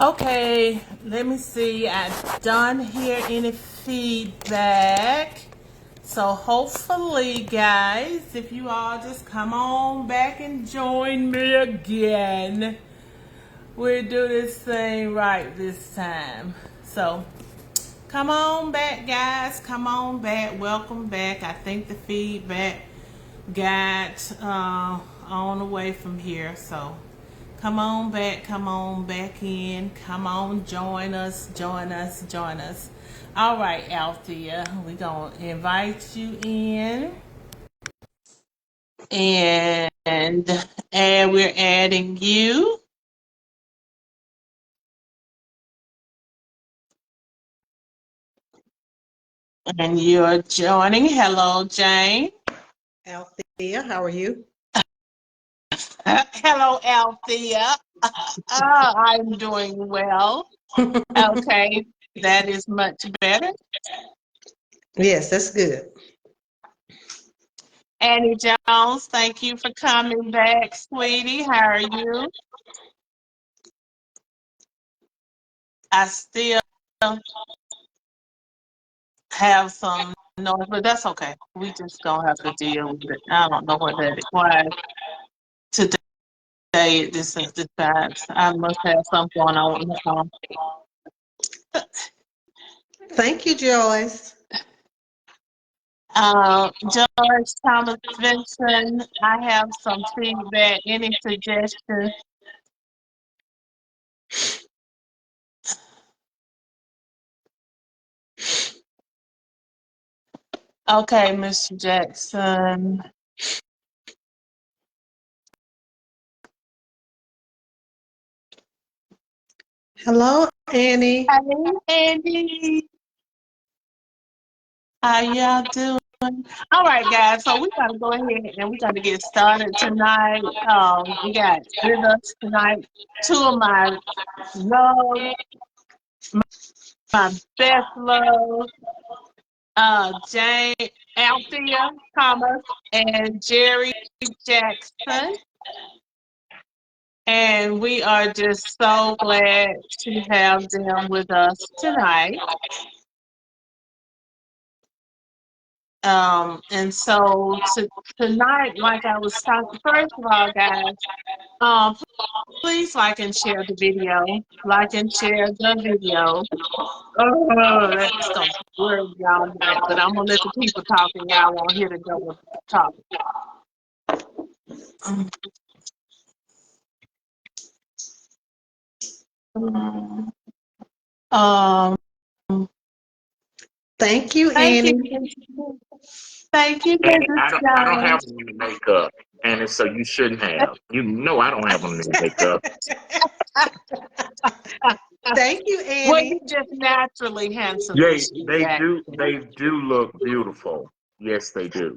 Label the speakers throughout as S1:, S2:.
S1: Okay, let me see. I don't hear any feedback. So hopefully, guys, if you all just come on back and join me again, we'll do this thing right this time. So come on back, guys. Come on back. Welcome back. I think the feedback got on away from here. So come on back. Come on back in. Come on, join us. Join us. Join us. All right, Althea, we're going to invite you in. And we're adding you. And you're joining. Hello, Jane.
S2: Althea, how are you?
S1: Hello, Althea. I'm doing well. Okay, that is much better.
S2: Yes, that's good.
S1: Annie Jones, thank you for coming back, sweetie. How are you? I still have some noise, but that's okay. We just gonna have to deal with it. I don't know what that is. Why today this is the time. I must have something going on with my phone.
S2: Thank you, Joyce.
S1: George Thomas Vincent, I have some feedback. Any suggestions? Okay, Mr. Jackson.
S2: Hello, Annie.
S1: Hey, Andy. How y'all doing? All right, guys. So we gotta go ahead and we gotta get started tonight. We got with us tonight two of my love, my best love, Jane Althea Thomas and Jerry Jackson. And we are just so glad to have them with us tonight. And so tonight, like I was talking, first of all, guys, um, please like and share the video. Like and share the video. Oh, that's gonna worry y'all back, but I'm gonna let the people talk and y'all won't hear the double talk. Um,
S2: Thank you,
S1: thank you.
S2: Annie.
S1: Thank you,
S3: And
S1: Mrs.
S3: I don't have
S1: Jones.
S3: any makeup, and so you shouldn't have. You know I don't have any makeup.
S2: Thank you,
S1: Well,
S2: Annie.
S1: you just naturally handsome,
S3: Yeah,
S1: Mr. Jackson.
S3: they do look beautiful. Yes, they do.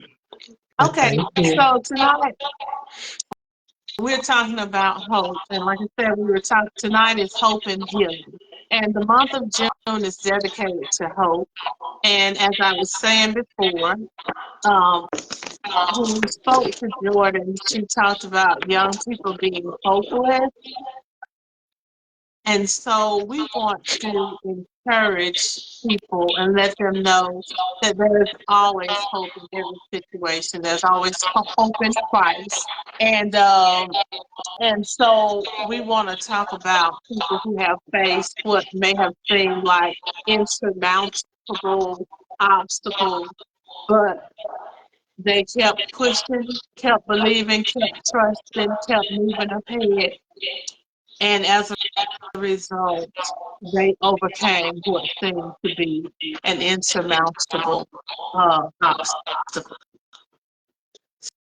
S1: Okay,
S2: Thank you.
S1: so tonight we're talking about hope, and like I said, we were talking tonight is hope and healing, and the month of June is dedicated to hope. And as I was saying before, um, when we spoke to Jordan, she talked about young people being hopeless. And so we want to encourage people and let them know that there's always hope in every situation. There's always hope in Christ. And so we want to talk about people who have faced what may have seemed like insurmountable obstacles, but they kept pushing, kept believing, kept trusting, kept moving ahead. And as a result, they overcame what seemed to be an insurmountable obstacle.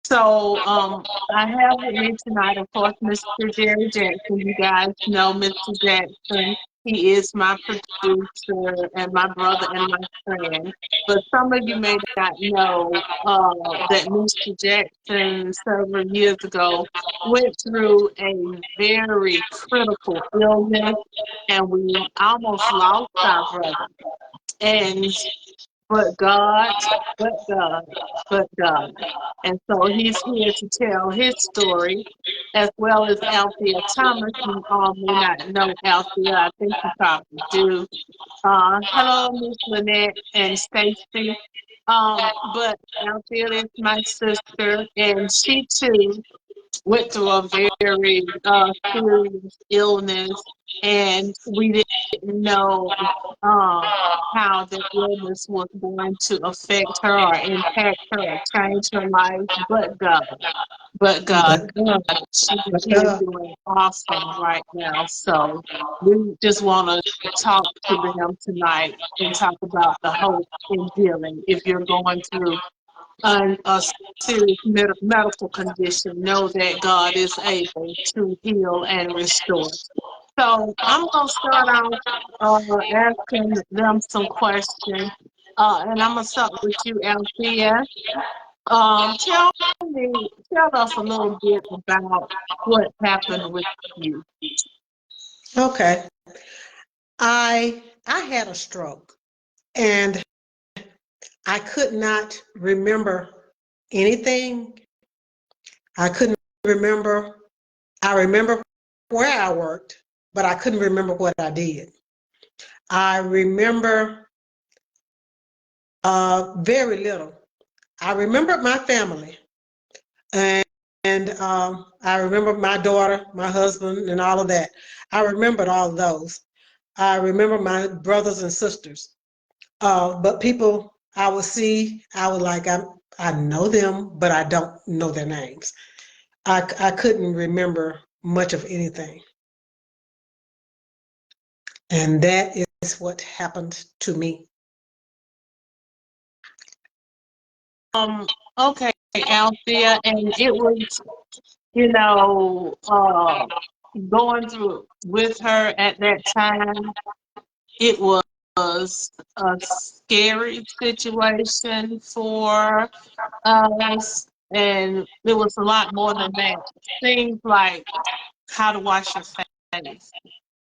S1: So I have with me tonight, of course, Mr. Jerry Jackson. You guys know Mr. Jackson. He is my producer and my brother and my friend. But some of you may not know that Mr. Jackson several years ago went through a very critical illness and we almost lost our brother. And
S4: but God, but God, but God. And so he's here to tell his story, as well as Althea Thomas. You all may not know Althea. I think you probably do. Hello, Miss Lynette and Stacy. But Althea is my sister, and she too went through a very serious illness, and we didn't know how the illness was going to affect her or impact her or change her life. But God,
S2: But,
S4: she's
S2: but
S4: here
S2: God,
S4: doing awesome right now. So we just want to talk to them tonight and talk about the hope in healing. If you're going through a serious medical condition, know that God is able to heal and restore. So I'm going to start off asking them some questions. And I'm going to start with you, Althea. Tell tell us a little bit about what happened with you.
S2: okay. I had a stroke and I could not remember anything. I couldn't remember. I remember where I worked, but I couldn't remember what I did. I remember very little. I remembered my family, and, and I remember my daughter, my husband, and all of that. I remembered all of those. I remember my brothers and sisters. But people I would see, I was like, I know them, but I don't know their names. I couldn't remember much of anything. And that is what happened to me.
S4: Okay, Althea, and it was, you know, going through with her at that time, it was a scary situation for us, and it was a lot more than that. Things like how to wash your face,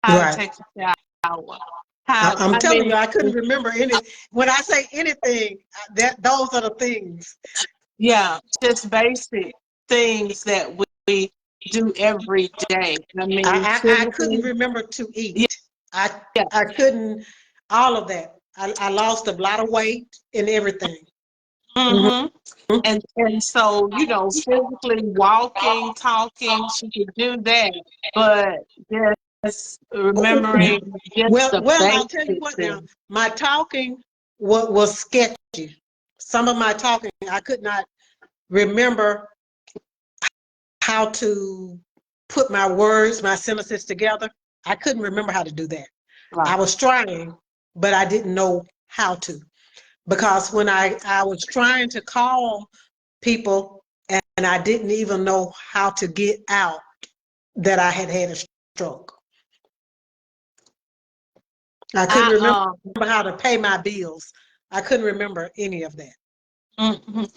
S4: how to
S2: Right.
S4: take a shower, how,
S2: I'm
S4: I
S2: telling you,
S4: mean,
S2: I couldn't remember any. When I say anything, that those are the things.
S4: yeah, just basic things that we do every day. I mean,
S2: I couldn't
S4: physically,
S2: remember to
S4: yeah,
S2: eat. I
S4: yeah.
S2: I couldn't, all of that. I lost a lot of weight and everything. Mhm.
S4: Mm-hmm. And so, you know, physically walking, talking, she could do that, but just remembering just the
S2: Well, I'll tell you
S4: basic
S2: what now.
S4: things.
S2: My talking was sketchy. Some of my talking, I could not remember how to put my words, my sentences together. I couldn't remember how to do that. I
S4: Right.
S2: was trying, but I didn't know how to. Because when I was trying to call people and I didn't even know how to get out that I had had a stroke. I couldn't
S4: I
S2: remember how to pay my bills. I couldn't remember any of that.
S4: mhm.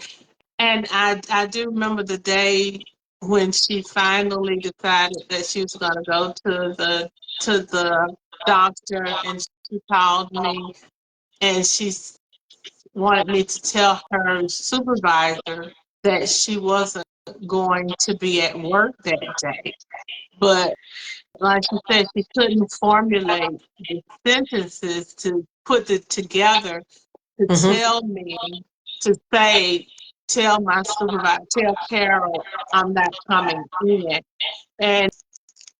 S4: And I do remember the day when she finally decided that she was going to go to the doctor, and she called me, and wanted me to tell her supervisor that she wasn't going to be at work that day. But like she said, she couldn't formulate the sentences to put it together to
S2: Hmm.
S4: tell me to say, tell my supervisor, tell Carol I'm not coming in. And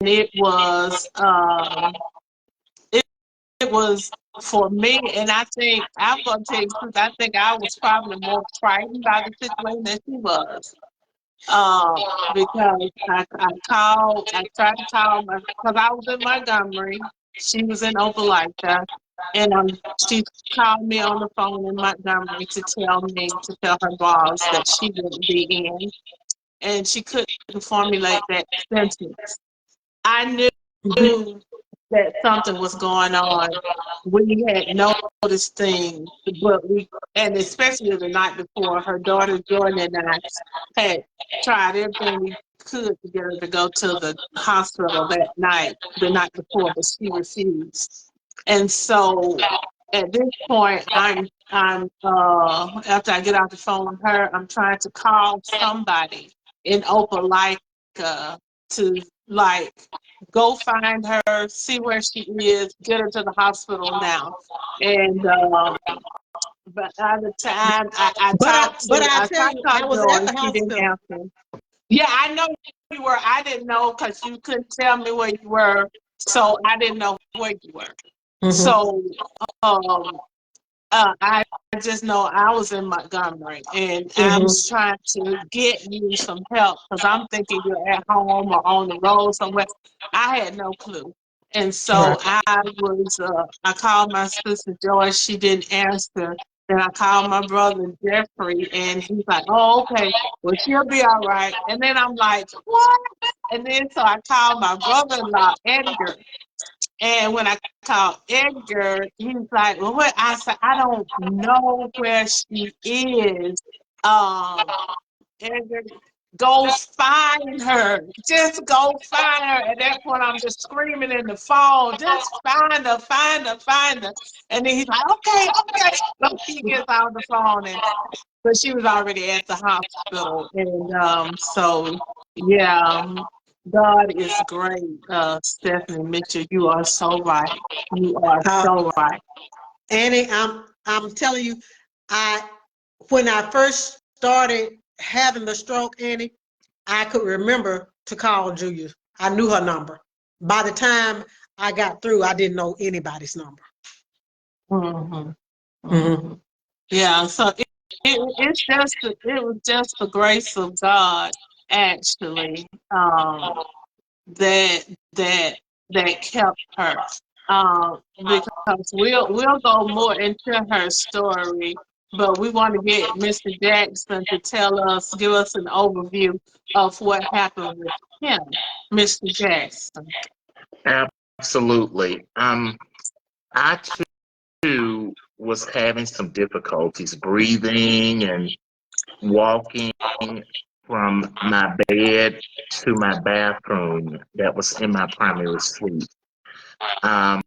S4: it was it, it was for me, and I think I'm gonna tell you the truth, I think I was probably more frightened by the situation than she was. Because I tried to call my, because I was in Montgomery, she was in Opelika, and she called me on the phone in Montgomery to tell her boss that she wouldn't be in, and she couldn't formulate that sentence. I knew that something was going on. We had noticed things, but and especially the night before, her daughter Jordan and I had tried everything we could to get her to go to the hospital that night, the night before, but she refused. And so at this point, I'm after I get off the phone with her, I'm trying to call somebody in Opelika to like go find her, see where she is, get her to the hospital now. And but by the time
S2: But I
S4: I
S2: tell
S4: tried
S2: you,
S4: to
S2: I
S4: talk
S2: was
S4: to her
S2: at
S4: and
S2: the
S4: she didn't
S2: hospital.
S4: answer. Yeah, I know you were. I didn't know because you couldn't tell me where you were, so I didn't know where you were.
S2: Mm-hmm.
S4: So um, I just know I was in Montgomery and I
S2: Mm-hmm.
S4: was trying to get you some help because I'm thinking you're at home or on the road somewhere. I had no clue. And so
S2: Right.
S4: I called my sister Joyce, she didn't answer. Then I called my brother Jeffrey and he's like, oh, okay, well, she'll be all right. And then I'm like, what? And then so I called my brother-in-law, Edgar. And when I called Edgar, he's like, well, what? I said, I don't know where she is. Um, Edgar, go find her. Just go find her. At that point, I'm just screaming in the phone, just find her, find her, find her. And then he's like, okay, okay. So he gets on the phone, but she was already at the hospital. And so, yeah, God is great, Stephanie Mitchell. You are so right. You are
S2: Uh,
S4: so right.
S2: Annie, I'm telling you, I when I first started having the stroke, Annie, I could remember to call Julia. I knew her number. By the time I got through, I didn't know anybody's number.
S4: Mm-hmm.
S2: Mm-hmm.
S4: Mm-hmm. Yeah, so it was just the grace of God actually that that that kept her. Because we'll go more into her story, but we want to get Mr. Jackson to give us an overview of what happened with him, Mr. Jackson.
S3: Absolutely. I too was having some difficulties breathing and walking from my bed to my bathroom that was in my primary suite. Um,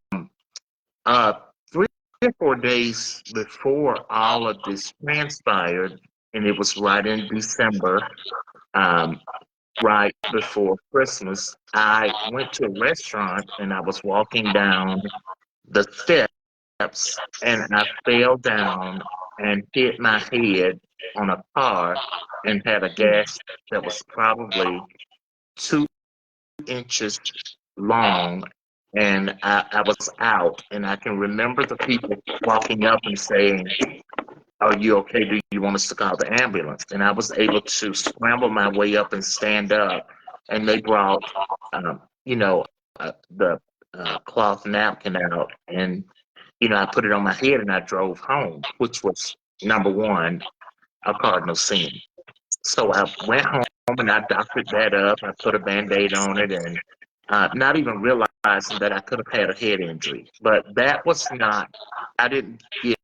S3: 3 or 4 days before all of this transpired, and it was right in December, um, right before Christmas, I went to a restaurant and I was walking down the steps and I fell down and hit my head on a car and had a gash that was probably 2 inches long, and I was out. And I can remember the people walking up and saying, are you okay? Do you want us to call the ambulance? And I was able to scramble my way up and stand up. And they brought, you know, the cloth napkin out. And, I put it on my head and I drove home, which was number one, a cardinal sin. So I went home and I doctored that up. I put a band-aid on it and not even realizing that I could have had a head injury. But that was not, I didn't get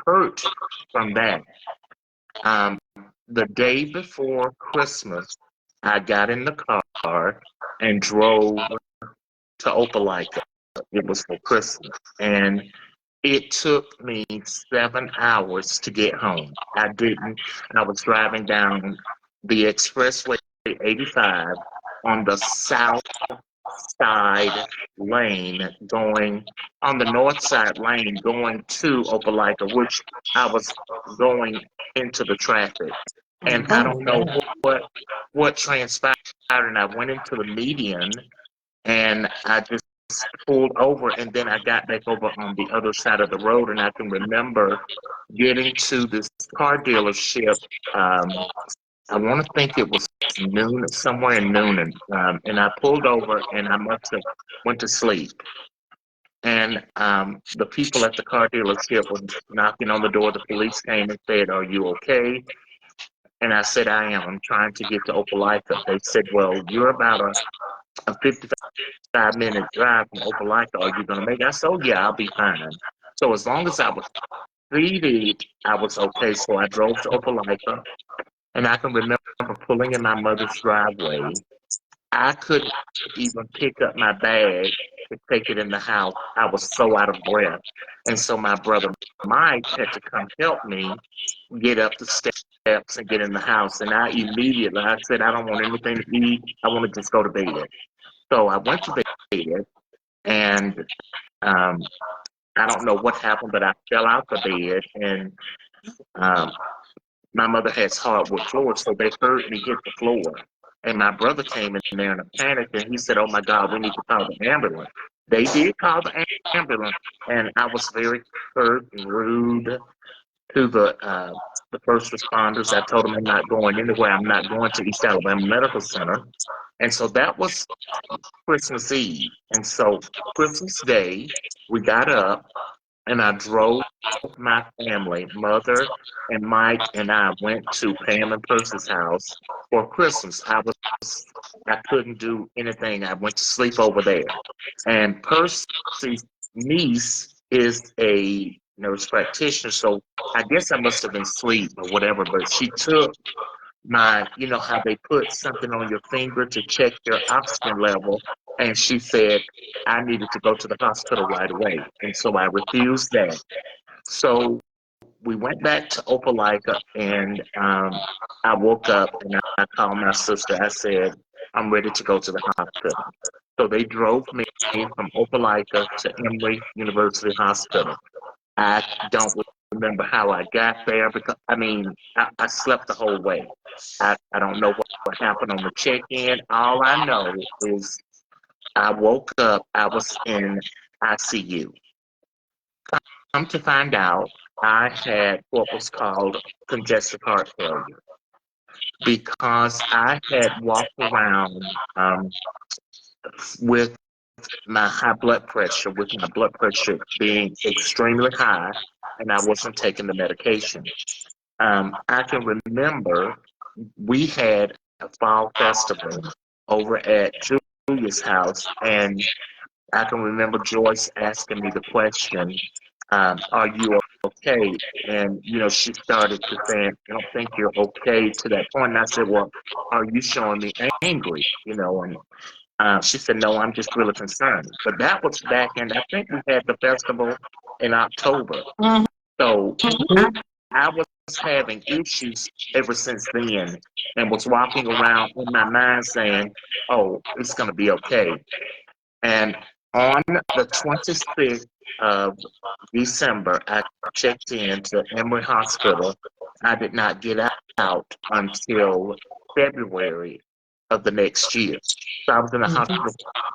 S3: hurt from that. Um, the day before Christmas, I got in the car and drove to Opelika. It was for Christmas. And it took me 7 hours to get home. I was driving down the Expressway 85 on the south side lane going on the north side lane going to Opelika, which I was going into the traffic. And I
S2: Oh,
S3: don't know what transpired. And I went into the median and I just pulled over and then I got back over on the other side of the road. And I can remember getting to this car dealership. I want to think it was noon, somewhere in Noonan. And I pulled over and I must have went to sleep. And the people at the car dealership were knocking on the door. The police came and said, are you okay? And I said, I am. I'm trying to get to Opelika. They said, well, you're about a 55-minute drive from Opelika. Are you going to make it? I said, oh, yeah, I'll be fine. So as long as I was seated, I was okay. So I drove to Opelika. And I can remember pulling in my mother's driveway. I couldn't even pick up my bag to take it in the house. I was so out of breath. And so my brother Mike had to come help me get up the steps and get in the house. And I said, I don't want anything to eat. I want to just go to bed. So I went to bed, and um, I don't know what happened, but I fell out the bed, and um, my mother has hardwood floors, so they heard me hit the floor. And my brother came in there in a panic, and he said, "Oh my God, we need to call the ambulance." They did call the ambulance, and I was very curt and rude to the first responders. I told them I'm not going anywhere. I'm not going to East Alabama Medical Center. And so that was Christmas Eve. And so Christmas Day, we got up, and I drove my family, mother and Mike and I went to Pam and Percy's house for Christmas. I couldn't do anything. I went to sleep over there. And Percy's niece is a nurse practitioner, so I guess I must have been asleep or whatever, but she took you know how they put something on your finger to check your oxygen level, and she said I needed to go to the hospital right away. And so I refused that. So we went back to Opelika, and I woke up and I called my sister. I said, I'm ready to go to the hospital. So they drove me from Opelika to Emory University Hospital. I don't remember how I got there because, I mean, I slept the whole way. I don't know what happened on the check-in. All I know is I woke up, I was in ICU. Come to find out, I had what was called congestive heart failure because I had walked around with my high blood pressure, with my blood pressure being extremely high, and I wasn't taking the medication. I can remember we had a fall festival over at Julia's house, and I can remember Joyce asking me the question, are you okay? And, you know, she started to say, I don't think you're okay to that point. And I said, well, are you showing me angry? You know, and she said, no, I'm just really concerned. But that was back in, I think we had the festival in October.
S4: Mhm.
S3: So I was having issues ever since then and was walking around in my mind saying, oh, it's going to be okay. And on the 26th of December, I checked into Emory Hospital. I did not get out until February of the next year. So I was in the hospital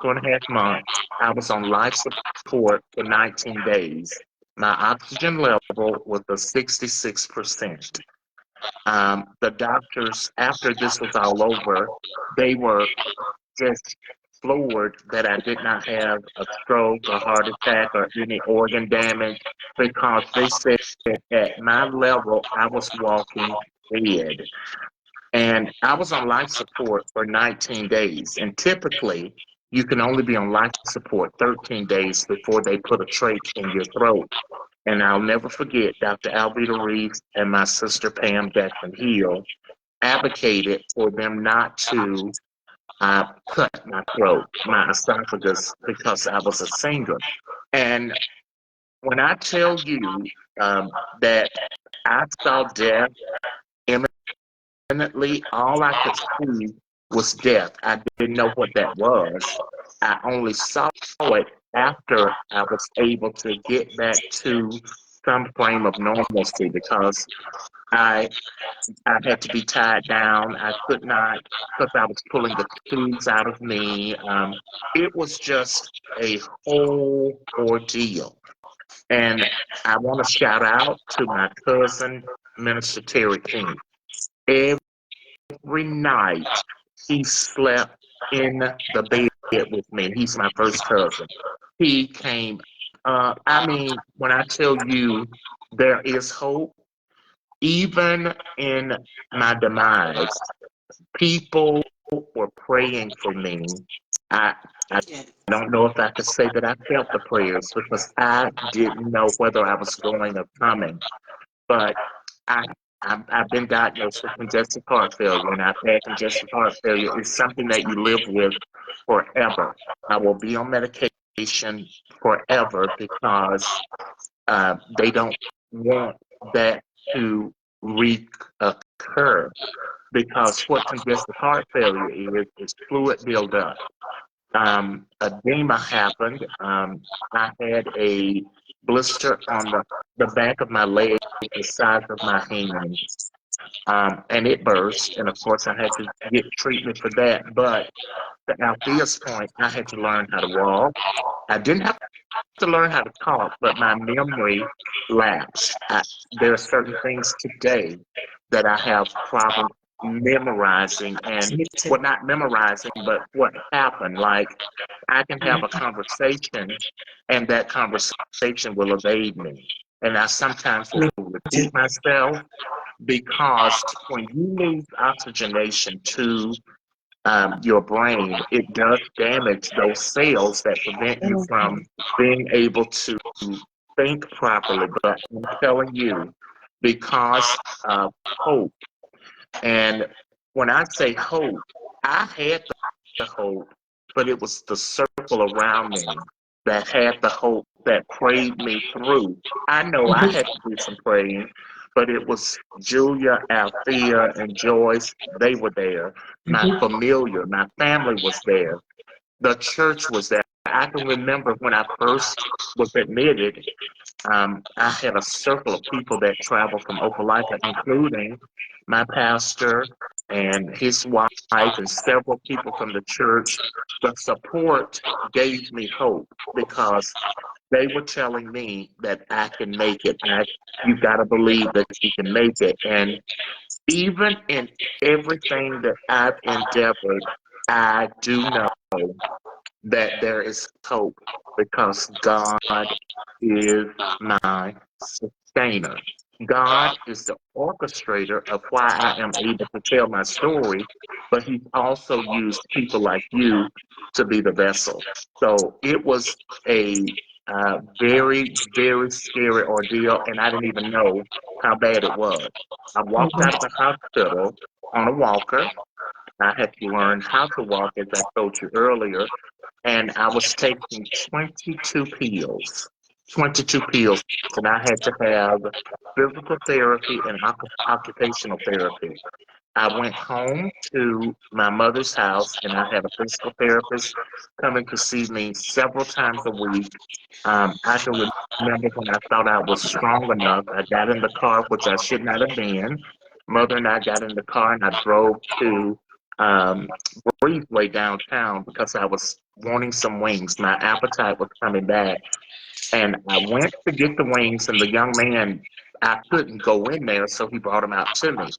S3: for 2.5 months. I was on life support for 19 days. My oxygen level was a 66%. The doctors, after this was all over, they were just floored that I did not have a stroke, a heart attack, or any organ damage because they said at my level I was walking dead. And I was on life support for 19 days. And typically, you can only be on life support 13 days before they put a trach in your throat. And I'll never forget Dr. Alvita Reeves and my sister Pam Beckman Hill advocated for them not to cut my throat, my esophagus, because I was a singer. And when I tell you that I saw death imminently, all I could see was death. I didn't know what that was. I only saw it after I was able to get back to some frame of normalcy because I I had to be tied down. I could not, because I was pulling the tubes out of me. It was just a whole ordeal. And I want to shout out to my cousin, Minister Terry King. Every night he slept in the bed with me. He's my first cousin. He came, I mean, when I tell you there is hope, even in my demise, people were praying for me. I don't know if I could say that I felt the prayers because I didn't know whether I was going or coming. But I, I've been diagnosed with congestive heart failure, and I've had congestive heart failure. It's something that you live with forever. I will be on medication nation forever because they don't want that to recur. Because what congestive heart failure is fluid buildup. Edema happened. I had a blister on the back of my leg, the size of my hand, and it burst. And of course, I had to get treatment for that. But to Althea's point, I had to learn how to walk. I didn't have to learn how to talk, but my memory lapsed. There are certain things today that I have problems memorizing, and
S2: Me too.
S3: well, not memorizing, but what happened. Like I can have a conversation, and that conversation will evade me, and I sometimes will
S2: Me too.
S3: repeat myself because when you lose oxygenation to your brain, it does damage those cells that prevent you from being able to think properly. But I'm telling you, because of hope, and when I say hope, I had the hope, but it was the circle around me that had the hope that prayed me through. I know I had to do some praying, but it was Julia, Althea, and Joyce. They were there. My familiar, my family was there. The church was there. I can remember when I first was admitted, I had a circle of people that traveled from Opelika, including my pastor and his wife and several people from the church. The support gave me hope because they were telling me that I can make it. You got to believe that you can make it. And even in everything that I've endeavored, I do know that there is hope because God is my sustainer. God is the orchestrator of why I am able to tell my story, but He's also used people like you to be the vessel. So it was a very, very scary ordeal, and I didn't even know how bad it was. I walked out of the hospital on a walker. I had to learn how to walk, as I told you earlier, and I was taking 22 pills, 22 pills, and I had to have physical therapy and occupational therapy. I went home to my mother's house, and I had a physical therapist coming to see me several times a week. I can remember when I thought I was strong enough, I got in the car, which I should not have been. Mother and I got in the car, and I drove to um, Breezeway downtown because I was wanting some wings. My appetite was coming back. And I went to get the wings, and the young man, I couldn't go in there, so he brought them out to me.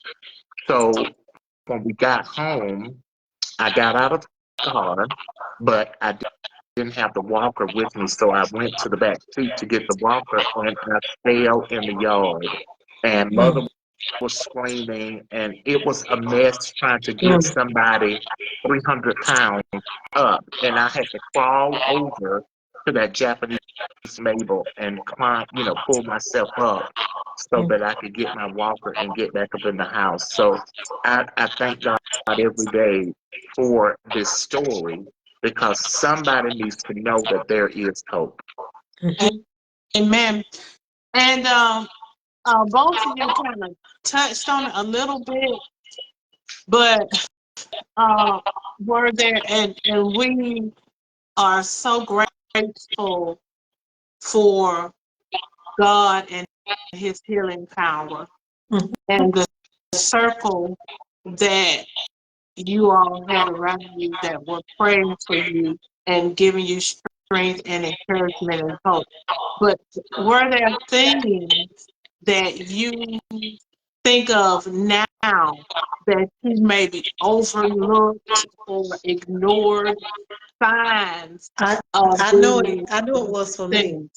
S3: So when we got home, I got out of the car, but I didn't have the walker with me, so I went to the back seat to get the walker, and I fell in the yard. And mother was screaming, and it was a mess trying to get somebody 300 pounds up. And I had to crawl over to that Japanese Mabel and climb, pull myself up so that I could get my walker and get back up in the house. So I thank God every day for this story because somebody needs to know that there is hope.
S4: Amen. And both of you kind of touched on it a little bit, but were there, and we are so grateful for God and His healing power and the circle that you all had around you that were praying for you and giving you strength and encouragement and hope. But were there things that you think of now that you maybe overlooked or ignored, signs of
S2: I know it.
S4: these
S2: I knew it was for me.
S4: things?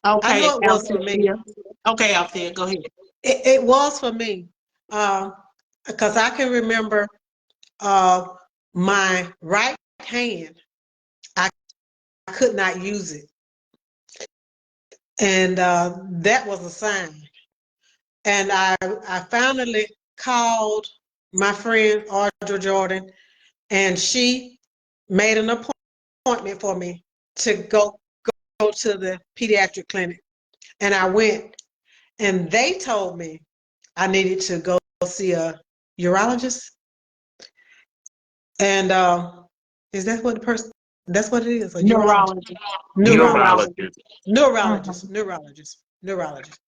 S2: I
S4: Okay,
S2: know it was for me.
S4: Althea. Okay, Althea, go ahead.
S2: It was for me. Because I can remember my right hand, I could not use it. And that was a sign. And I finally called my friend Audra Jordan, and she made an appointment for me to go to the pediatric clinic. And I went, and they told me I needed to go see a urologist. And is that what the person, that's what it is, a urologist?
S4: Neurology.
S2: Neurologist.
S3: Neurologist.
S2: Neurologist.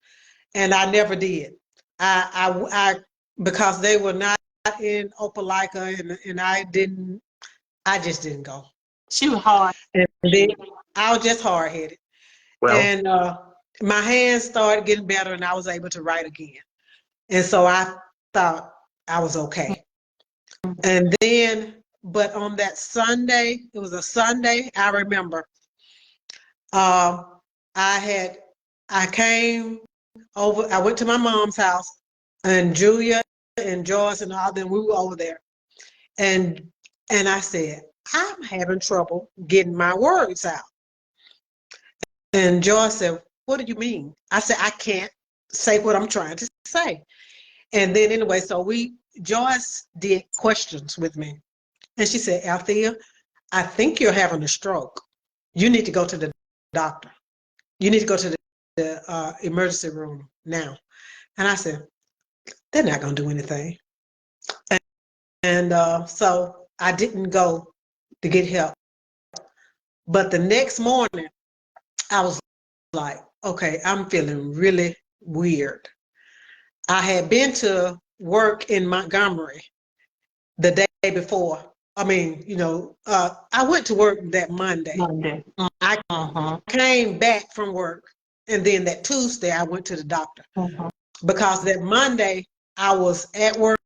S2: And I never did. I because they were not in Opelika, and I just didn't go.
S4: She was hard.
S2: And then I was just hard headed.
S3: Well,
S2: And my hands started getting better, and I was able to write again. And so I thought I was okay. And then, but on that Sunday, it was a Sunday, I remember, I came over, I went to my mom's house, and Julia and Joyce and all them, we were over there. And I said, I'm having trouble getting my words out. And Joyce said, what do you mean? I said, I can't say what I'm trying to say. And then anyway, so Joyce did questions with me. And she said, Althea, I think you're having a stroke. You need to go to the doctor. You need to go to the emergency room now. And I said, they're not going to do anything. And so I didn't go to get help. But the next morning, I was like, okay, I'm feeling really weird. I had been to work in Montgomery the day before. I mean, I went to work that Monday. I came back from work, and then that Tuesday I went to the doctor because that Monday I was at work,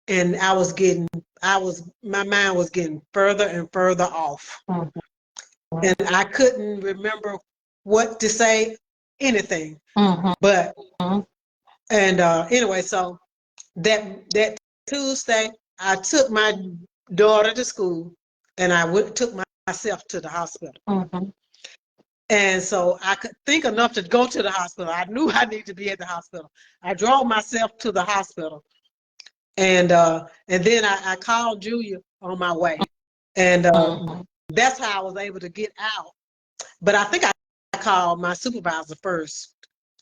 S2: and my mind was getting further and further off. And I couldn't remember what to say, anything. But and anyway, so that Tuesday I took my daughter to school, and I took myself to the hospital. And so I could think enough to go to the hospital. I knew I needed to be at the hospital. I drove myself to the hospital, and then I called Julia on my way, and that's how I was able to get out. But I think I called my supervisor first,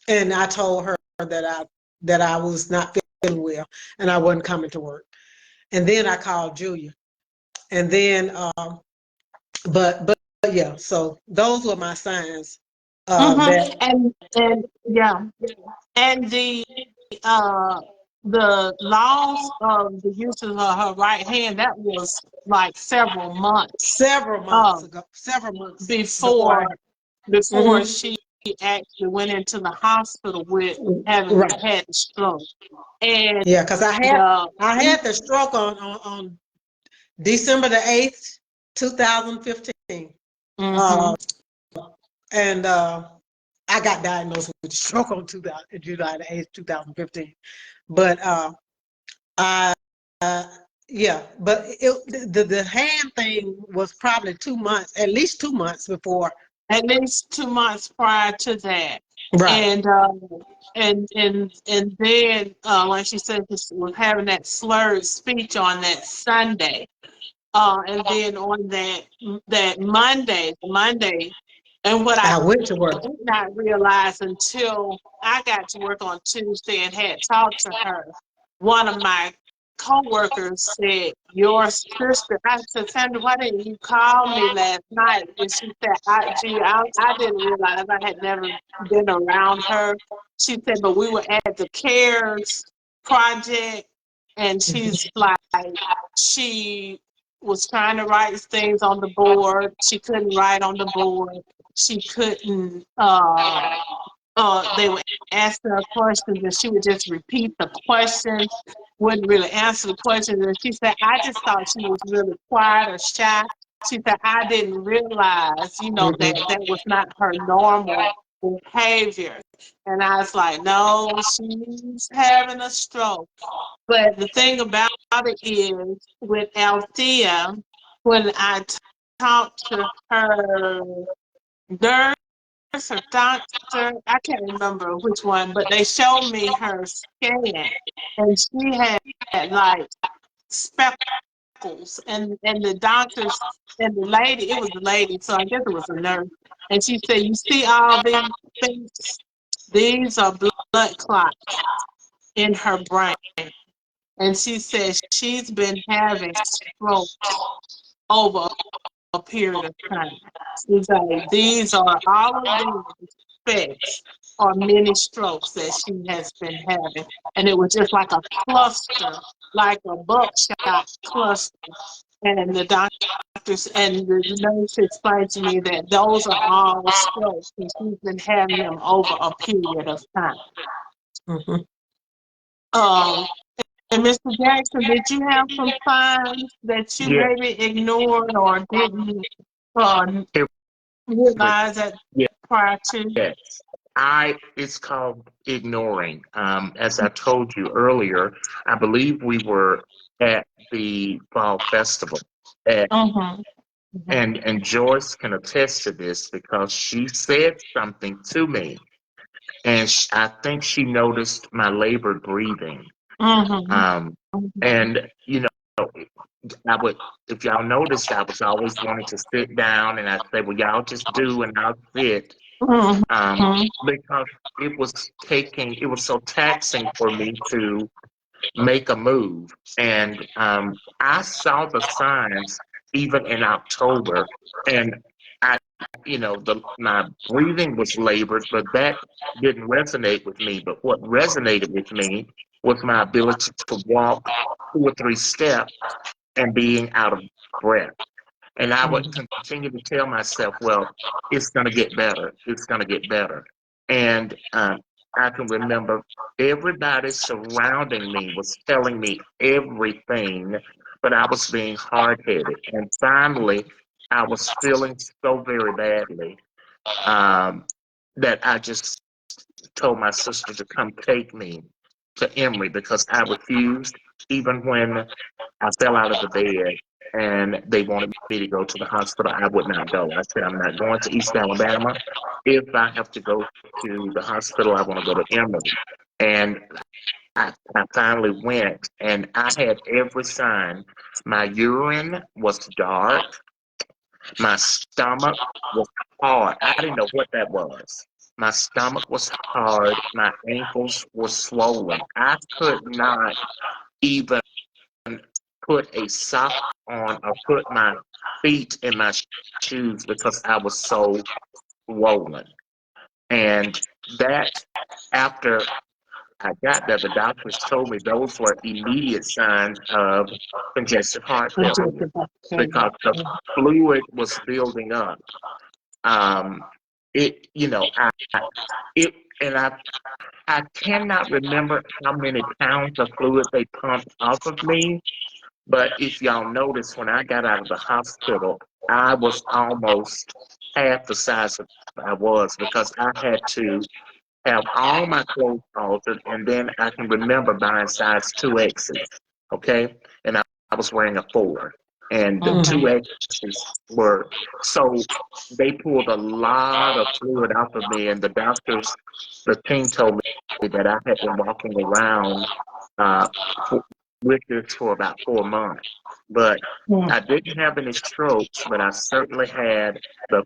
S2: and I told her that I was not feeling well and I wasn't coming to work. And then I called Julia, and then but yeah. So those were my signs.
S4: And yeah, and the loss of the use of her right hand, that was like several months.
S2: Several months ago. Several months
S4: before she actually went into the hospital with having had a stroke. And
S2: yeah, because I had the stroke on December the 8th, 2015. And I got diagnosed with stroke on July the 8th, 2015. But yeah, but the hand thing was probably 2 months, at least 2 months before.
S4: At least 2 months prior to that.
S2: Right.
S4: And then when she said she was having that slurred speech on that Sunday, and then on that Monday, and what I
S2: went to work.
S4: did not realize until I got to work on Tuesday and had talked to her, one of my co-workers said, your sister, I said, Sandra, why didn't you call me last night? And she said, I didn't realize, I had never been around her. She said, but we were at the CARES project, and she's like, she was trying to write things on the board. She couldn't write on the board. She couldn't, they would ask her questions, and she would just repeat the questions, wouldn't really answer the questions. And she said, I just thought she was really quiet or shy. She said, I didn't realize, that was not her normal behavior. And I was like, no, she's having a stroke. But the thing about it is, with Althea, when I talked to her nurse or doctor, I can't remember which one, but they showed me her scan, and she had like speckles, and the doctors and the lady, it was the lady, so I guess it was a nurse. And she said, "You see all these things? These are blood clots in her brain." And she said she's been having strokes over a period of time. She's like, these are all of these effects or many strokes that she has been having. And it was just like a cluster, like a buckshot cluster. And the doctors and the nurse explained to me that those are all strokes, and she's been having them over a period of time.
S2: Mhm.
S4: Um, and Mr. Jackson, did you have some signs that you
S3: Yeah,
S4: maybe ignored or didn't realize that
S3: yeah,
S4: prior to?
S3: yes. It's called ignoring. As I told you earlier, I believe we were at the fall festival at,
S4: Mm-hmm.
S3: and Joyce can attest to this because she said something to me, and I think she noticed my labored breathing.
S4: Mm-hmm.
S3: Um, and I would, if y'all noticed, I was always wanting to sit down, and I'd say, "Well, y'all just do, and I'll sit."
S4: Mm-hmm.
S3: Because it was so taxing for me to make a move. And I saw the signs even in October, and I, my breathing was labored, but that didn't resonate with me. But what resonated with me was my ability to walk 2 or 3 steps and being out of breath. And I would continue to tell myself, well, it's going to get better. It's going to get better. And I can remember everybody surrounding me was telling me everything, but I was being hard headed. And finally, I was feeling so very badly um, that I just told my sister to come take me to Emory because I refused, even when I fell out of the bed and they wanted me to go to the hospital. I would not go. I said, I'm not going to East Alabama. If I have to go to the hospital, I want to go to Emory. And I finally went, and I had every sign. My urine was dark. My stomach was hard. I didn't know what that was. My stomach was hard. My ankles were swollen. I could not even put a sock on or put my feet in my shoes because I was so swollen. And that, after I got there, the doctors told me those were immediate signs of congestive heart failure because the fluid was building up. Um, it, and I cannot remember how many pounds of fluid they pumped off of me. But if y'all notice, when I got out of the hospital, I was almost half the size of I was because I had to have all my clothes altered, and then I can remember buying size 2Xs, okay? And I was wearing a 4, and the
S4: Mm-hmm.
S3: 2Xs were, so they pulled a lot of fluid out of me, and the team told me that I had been walking around uh, with this for about 4 months. But I didn't have any strokes, but I certainly had the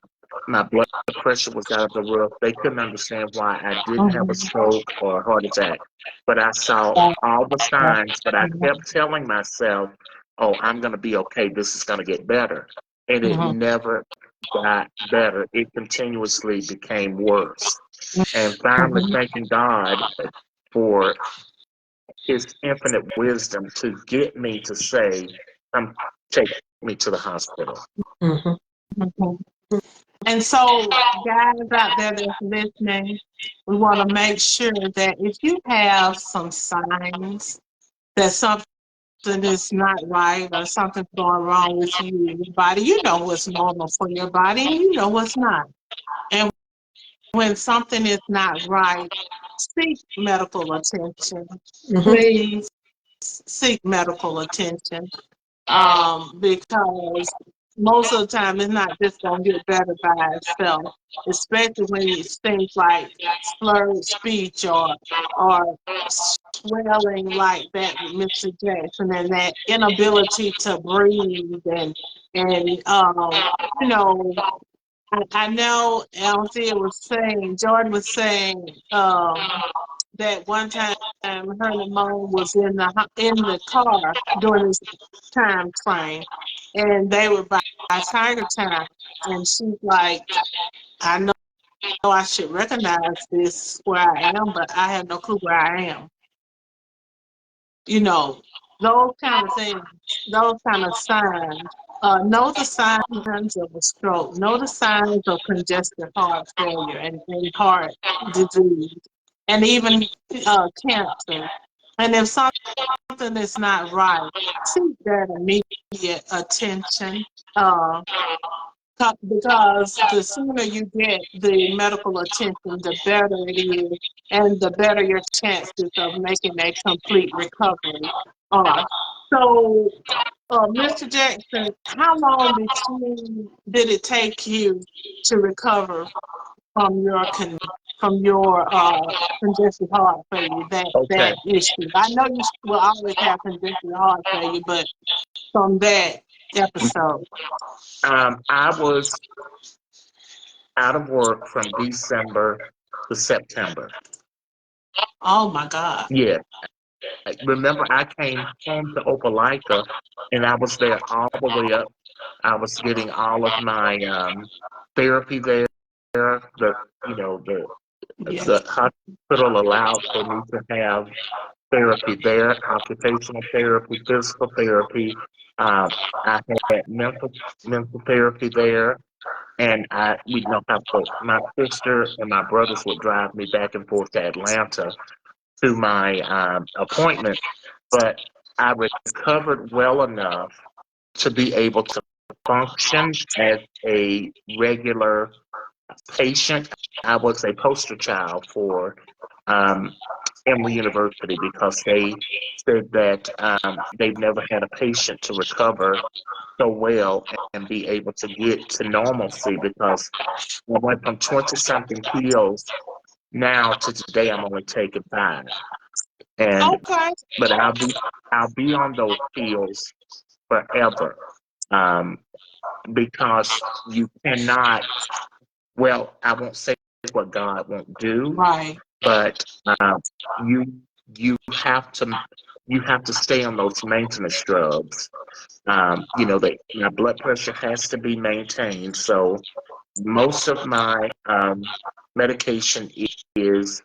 S3: my blood pressure was out of the roof. They couldn't understand why I didn't have a stroke or a heart attack. But I saw all the signs, but I kept telling myself, oh, I'm going to be okay. This is going to get better. And it
S4: Mm-hmm.
S3: never got better. It continuously became worse. And finally, thanking God for his infinite wisdom to get me to say, come take me to the hospital.
S2: Mhm.
S4: Mm-hmm. And so, guys out there that's listening, we want to make sure that if you have some signs that something is not right or something's going wrong with you and your body, you know what's normal for your body and you know what's not. And when something is not right, seek medical attention.
S2: Mhm.
S4: Please seek medical attention. Because most of the time it's not just going to get better by itself, especially when it's things like slurred speech or swelling like that with Mr. Jackson and that inability to breathe and you know I know Althea was saying, Jordan was saying that one time her and mom was in the car during this time frame, and they were by Tiger Town, and she's like, I know I should recognize this where I am, but I have no clue where I am. You know, those kind of things, those kind of signs. Know the signs of a stroke. Know the signs of congestive heart failure and heart disease, and even cancer. And if something is not right, seek that immediate attention. Uh, because the sooner you get the medical attention, the better it is, and the better your chances of making a complete recovery are. So, Mr. Jackson, how long did it take you to recover from your congestive heart failure, that
S3: Okay.
S4: issue? I know you will always have congestive heart failure, but from that episode.
S3: I was out of work from December to September.
S4: Oh my God.
S3: Yeah. Remember, I came home to Opelika, and I was there all the way up. I was getting all of my therapy there. The you know
S4: Yeah.
S3: the hospital allowed for me to have therapy there, occupational therapy, physical therapy. Um, I had mental therapy there, and we don't have to. My sister and my brothers would drive me back and forth to Atlanta to my appointment, but I recovered well enough to be able to function as a regular patient. I was a poster child for um, Emory University because they said that they've never had a patient to recover so well and be able to get to normalcy because I went from 20 something pills now to today I'm only taking 5. And
S4: Okay.
S3: but I'll be on those pills forever. Um, because you cannot, well, I won't say what God won't do,
S4: Right.
S3: but you you have to stay on those maintenance drugs. That my blood pressure has to be maintained. So most of my medication is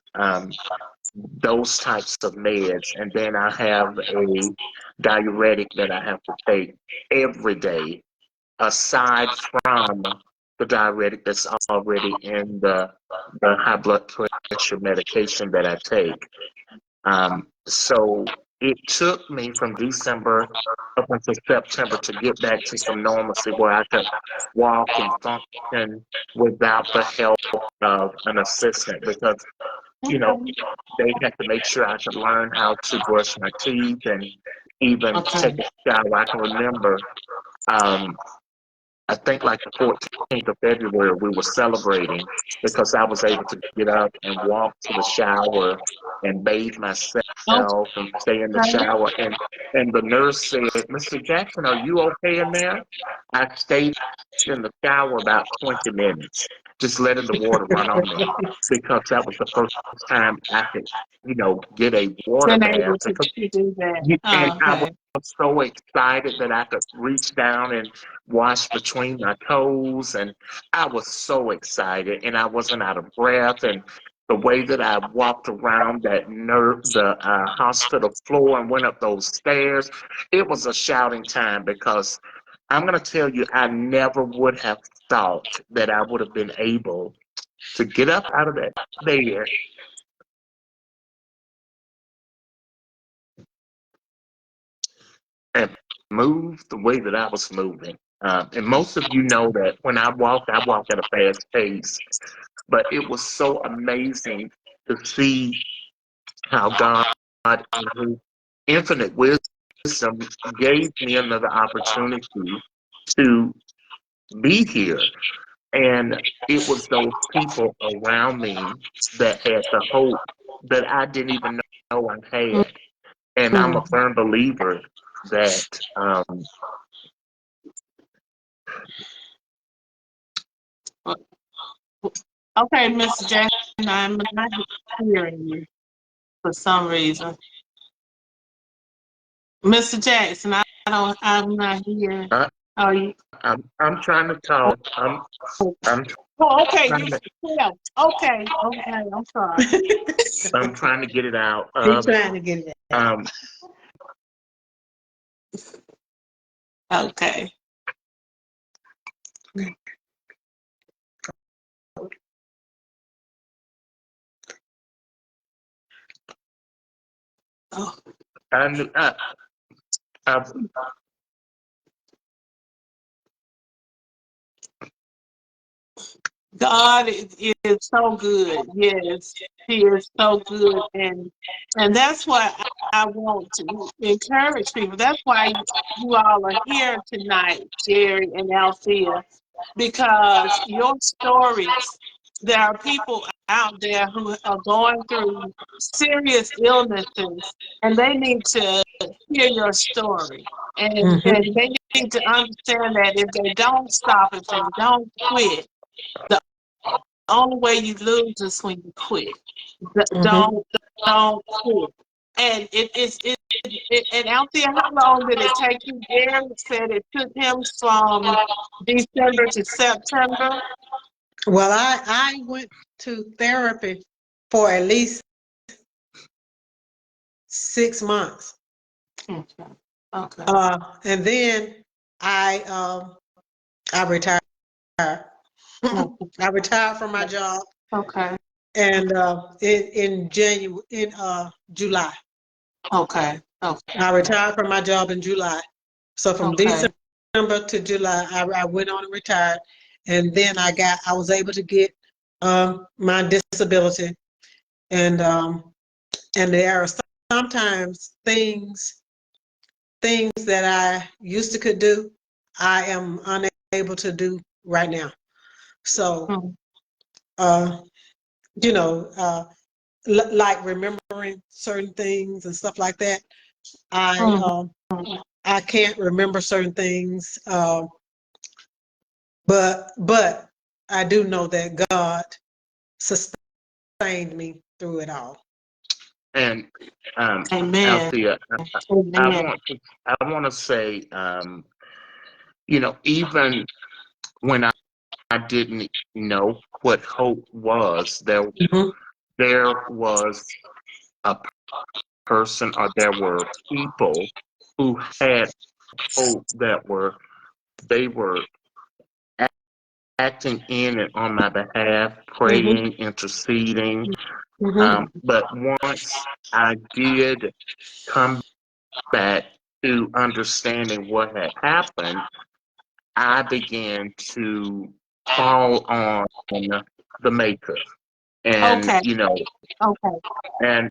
S3: those types of meds, and then I have a diuretic that I have to take every day aside from the diuretic that's already in the high blood pressure medication that I take. So it took me from December up until September to get back to some normalcy where I could walk and function without the help of an assistant because, you know,
S4: Okay.
S3: they had to make sure I could learn how to brush my teeth and even
S4: Okay.
S3: take a shower. I can remember um, I think like the 14th of February, we were celebrating because I was able to get up and walk to the shower and bathe myself and stay in the
S4: Okay.
S3: shower. And the nurse said, Mr. Jackson, are you okay in there? I stayed in the shower about 20 minutes, just letting the water run on me because that was the first time I could, get a water
S4: Been
S3: bath
S4: able
S3: because
S4: to do that.
S3: and I was
S4: Okay.
S3: so excited that I could reach down and wash between my toes, and I was so excited, and I wasn't out of breath, and the way that I walked around the hospital floor and went up those stairs, it was a shouting time because I'm going to tell you, I never would have thought that I would have been able to get up out of that bed and move the way that I was moving. And most of you know that when I walk at a fast pace. But it was so amazing to see how God, in His infinite wisdom, gave me another opportunity to be here. And it was those people around me that had the hope that I didn't even know I had. And I'm a
S4: Mm.
S3: firm believer that
S1: Okay, Mr. Jackson, I'm not hearing you for some reason. Mr. Jackson, I'm not hearing.
S3: I,
S1: Oh, you,
S3: I'm trying to talk. I'm
S1: oh, okay,
S3: trying
S1: you,
S3: to
S1: yeah, okay, I'm sorry.
S3: I'm trying to get it out.
S2: He's trying to get it out.
S3: Um,
S1: Okay. Oh,
S3: I knew. I,
S1: God is so good. Yes, He is so good, and that's what I want to encourage people. That's why you all are here tonight, Jerry and Althea, because your stories. There are people out there who are going through serious illnesses, and they need to hear your story,
S2: Mhm.
S1: and they need to understand that if they don't stop, if they don't quit. The only way you lose is when you quit.
S2: Mhm.
S1: Don't quit. And and out there, how long did it take you? Derek said it took him from December to September.
S2: Well, I went to therapy for at least 6 months.
S1: Okay. Okay.
S2: And then I retired. I retired from my job,
S1: Okay.
S2: and in January, in July,
S1: Okay. Okay.
S2: I retired from my job in July. So from
S1: Okay.
S2: December to July, I went on and retired, and then I was able to get my disability, and there are sometimes things that I used to could do, I am unable to do right now. So,
S1: Mm.
S2: uh, you know, like remembering certain things and stuff like that. I
S1: Mhm.
S2: I can't remember certain things, but I do know that God sustained me through it all.
S3: and
S1: Amen.
S3: Althea,
S1: Amen.
S3: I want to say, even when I didn't know what hope was,
S2: Mhm.
S3: there was a person, or there were people who had hope, they were acting in and on my behalf,
S2: Mhm.
S3: praying, interceding.
S2: Mhm.
S3: But once I did come back to understanding what had happened, I began to call on the Maker. And,
S1: Okay. Okay.
S3: and,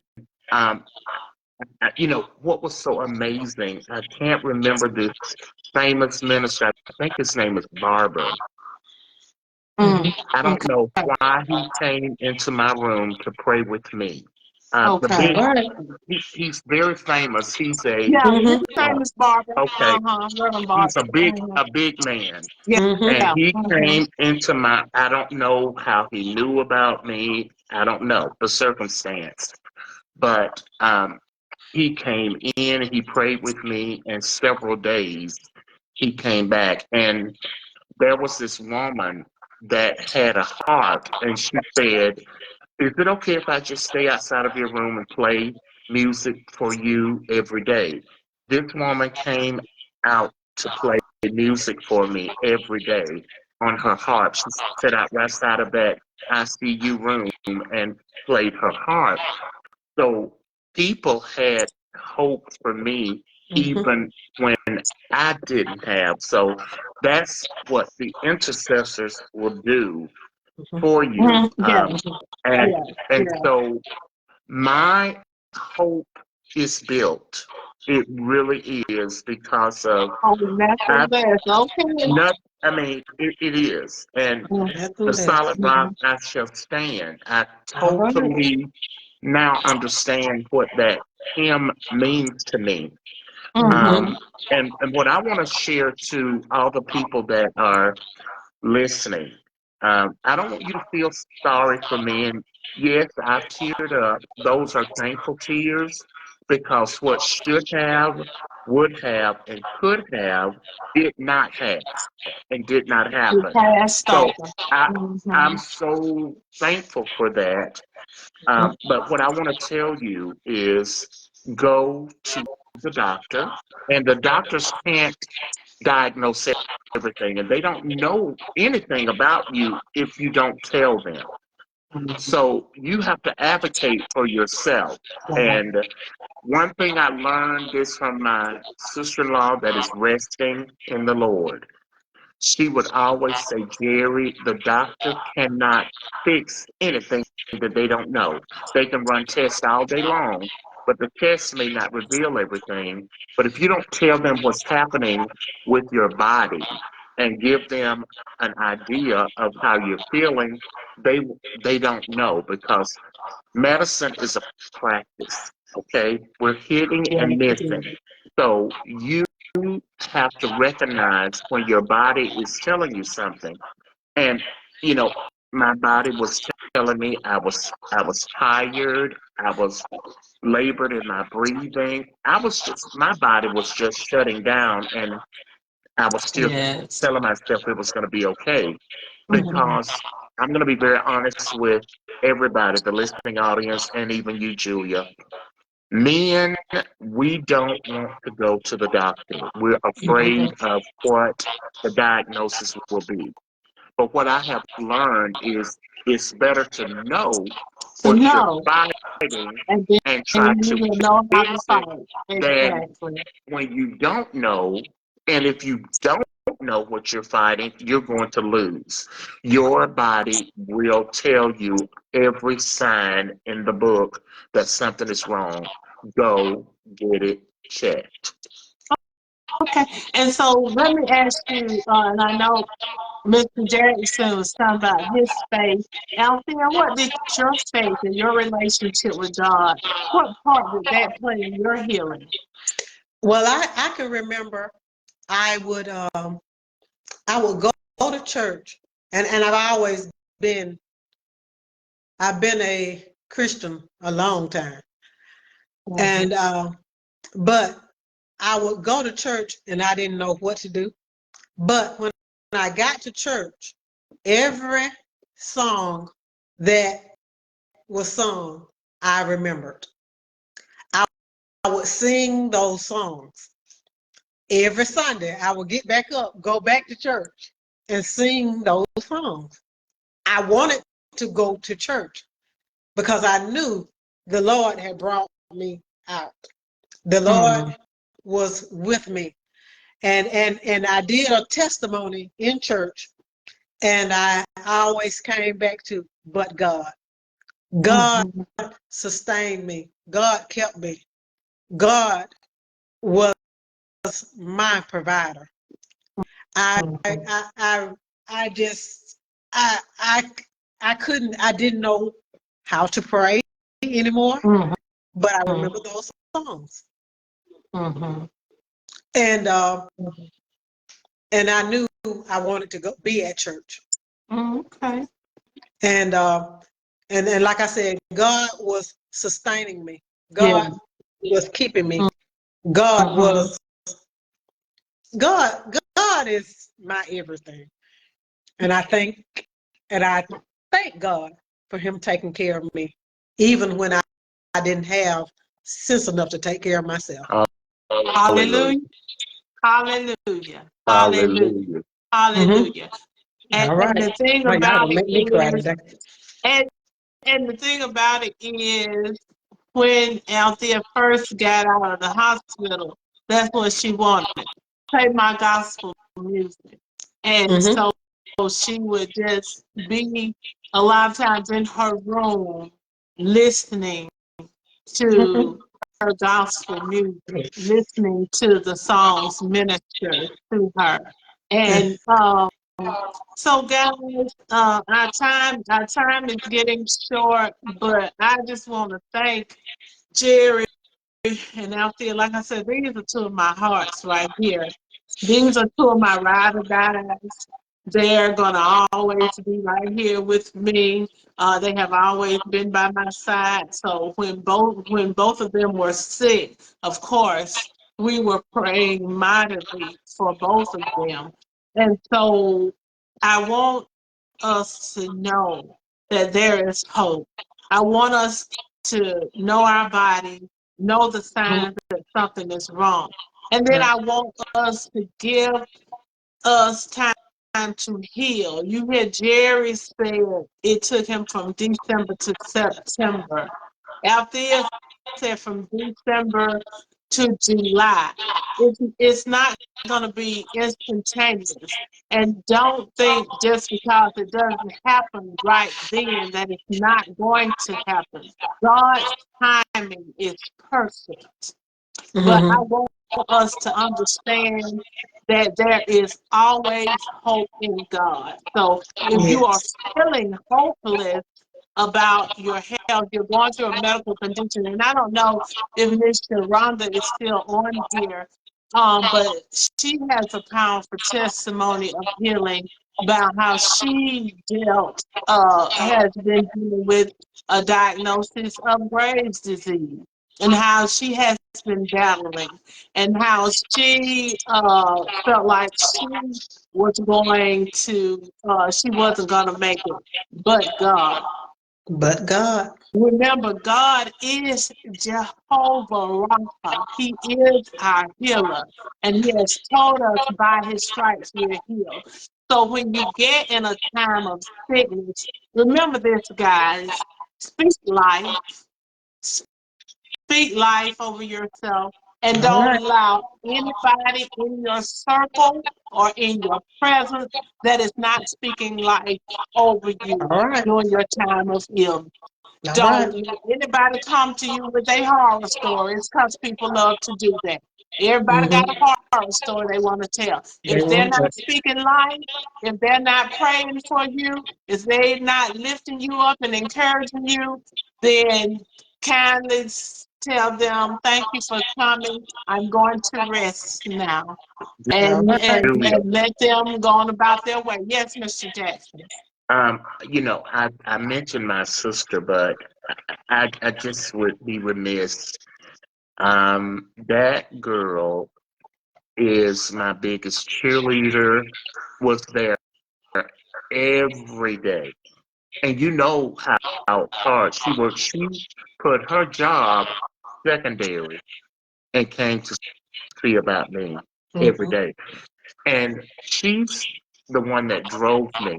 S3: um, what was so amazing, I can't remember this famous minister, I think his name is Barber.
S1: Mm.
S2: Mhm.
S3: I don't
S1: Okay.
S3: know why he came into my room to pray with me. The
S1: Okay.
S2: All
S3: big,
S2: right.
S3: he's very famous. He's
S1: Yeah, his
S2: Mhm.
S1: name is Barbara.
S3: okay,
S1: Reverend
S3: he's
S1: Barbara.
S3: a big man.
S1: Yeah.
S2: Mhm.
S3: And
S1: Yeah.
S3: he
S1: Mhm.
S3: came into I don't know how he knew about me. I don't know the circumstance, but he came in, he prayed with me, and several days he came back. And there was this woman that had a heart, and she said, "Is it okay if I just stay outside of your room and play music for you every day?" This woman came out to play music for me every day on her harp. She sat out right side of that ICU room and played her harp. So people had hope for me
S2: Mhm.
S3: even when I didn't have. So that's what the intercessors will do
S2: Mhm.
S3: for you.
S1: Mhm. Yeah.
S3: And
S1: Yeah.
S3: and
S1: Yeah.
S3: so my hope is built. It really is because of
S1: Oh, that's the
S3: I
S1: best. Okay.
S3: not. I mean, it is, and
S2: That's
S3: the
S2: the
S3: solid
S2: best.
S3: rock
S1: Mhm.
S3: I shall stand. I
S2: All right.
S3: totally now understand what that hymn means to me.
S1: Mhm.
S2: Mhm.
S3: Um, and what I want to share to all the people that are listening, I don't want you to feel sorry for me. And yes, I teared up. Those are thankful tears because what should have, would have, and could have did not have and did not
S4: You
S3: happen.
S4: passed
S3: So
S4: over.
S3: I,
S4: Mm-hmm.
S3: I'm so thankful for that. But what I want to tell you is go to the doctor, and the doctors can't diagnose everything, and they don't know anything about you if you don't tell them. So you have to advocate for yourself. And one thing I learned this from my sister-in-law that is resting in the Lord. She would always say, Jerry, the doctor cannot fix anything that they don't know. They can run tests all day long, but the tests may not reveal everything. But if you don't tell them what's happening with your body and give them an idea of how you're feeling, they they don't know because medicine is a practice. Okay, we're hitting
S4: Yeah,
S3: and
S4: it is.
S3: missing. So you have to recognize when your body is telling you something. And you know, my body was telling me I was tired. I was labored in my breathing. My body was just shutting down, and I was still
S1: Yes.
S3: telling myself it was going to be okay
S4: Mhm.
S3: because I'm going to be very honest with everybody, the listening audience, and even you, Julia. Men, we don't want to go to the doctor. We're afraid of what the diagnosis will be. But what I have learned is it's better to know
S4: To
S3: what you're
S4: know,
S3: fighting
S4: and then
S3: and try
S4: you
S3: to
S4: will know how to
S3: fix it
S4: fight.
S3: than
S4: Exactly.
S3: when you don't know. And if you don't know what you're fighting, you're going to lose. Your body will tell you every sign in the book that something is wrong. Go get it checked.
S4: Okay. And so let me ask you, and I know Mr. Jackson was talking about his faith. Althea, what did your faith and your relationship with God, what part did that play in your healing?
S2: Well, I can remember I would I would go to church, and been I've been a Christian a long time,
S4: Mhm.
S2: and but I would go to church and I didn't know what to do. But when I got to church, every song that was sung, I remembered. I, I would sing those songs every Sunday. I would get back up, go back to church, and sing those songs. I wanted to go to church because I knew the Lord had brought me out. The Lord
S4: Mm.
S2: was with me. And I did a testimony in church, and I always came back to, but God. God
S4: Mhm.
S2: sustained me. God kept me. God was my provider. I I
S4: Mhm.
S2: I I just I I didn't know how to pray anymore,
S4: Mhm.
S2: but I remember those songs.
S4: Mhm.
S2: And
S4: Mhm.
S2: and I knew I wanted to go be at church.
S4: Okay.
S2: And and like I said, God was sustaining me.
S4: Yeah.
S2: God was keeping me. God
S4: Mhm.
S2: was God is my everything. And I thank God for him taking care of me, even when I didn't have sense enough to take care of myself.
S3: Hallelujah.
S1: Hallelujah. Hallelujah. Hallelujah.
S3: Hallelujah.
S2: Hmm.
S1: Hallelujah.
S2: All
S1: And
S2: right.
S1: the thing
S2: Oh, y'all
S1: about
S2: gonna
S1: it
S2: make me cry
S1: is,
S2: today.
S1: and and the thing about it is, when Althea first got out of the hospital, that's what she wanted. Play my gospel music. And
S2: Hmm.
S1: so she would just be a lot of times in her room listening to her gospel music, listening to the songs minister to her. And so guys, our time is getting short, but I just want to thank Jerry and Althea. Like I said, these are two of my hearts right here. These are two of my ride or dies.
S4: They're gonna always be right here with me. They have always been by my side. So when both of them were sick, of course, we were praying mightily for both of them. And so I want us to know that there is hope. I want us to know our body, know the signs that something is wrong. And then I want us to give us time to heal. You hear Jerry said it took him from December to September. Althea said from December to July. It's not going to be instantaneous. And don't think just because it doesn't happen right then that it's not going to happen. God's timing is perfect. But I want us to understand that there is always hope in God. So if you are
S2: Yes.
S4: feeling hopeless about your health, you're going through a medical condition, and I don't know if Miss Sharonda is still on here, but she has a powerful testimony of healing about how she has been dealing with a diagnosis of Graves' disease and how she has been battling and how she felt like she wasn't going to make it, but God.
S2: But God.
S4: Remember, God is Jehovah Rapha. He is our healer. And He has told us by His stripes we're healed. So when you get in a time of sickness, remember this, guys. Speak life. Speak life over yourself. And
S2: All
S4: don't
S2: right.
S4: allow anybody in your circle or in your presence that is not speaking life over you
S2: All right.
S4: during your time of illness.
S2: All right.
S4: Don't let anybody come to you with a horror story. It's because people love to do that. Everybody got a
S2: Mm-hmm.
S4: horror story they want to tell.
S2: They
S4: If they're
S2: want
S4: not
S2: to.
S4: speaking life, if they're not praying for you, if they're not lifting you up and encouraging you, then kindly tell them, thank you for coming. I'm going to rest now.
S2: All
S4: And,
S2: right.
S4: and,
S3: Julia,
S4: and let them go on about their way. Yes, Mr. Jackson.
S3: I mentioned my sister, but I just would be remiss. That girl is my biggest cheerleader, was there every day. And you know how hard she worked. She put her job secondary and came to see about me every
S2: Mm-hmm.
S3: day. And she's the one that drove me.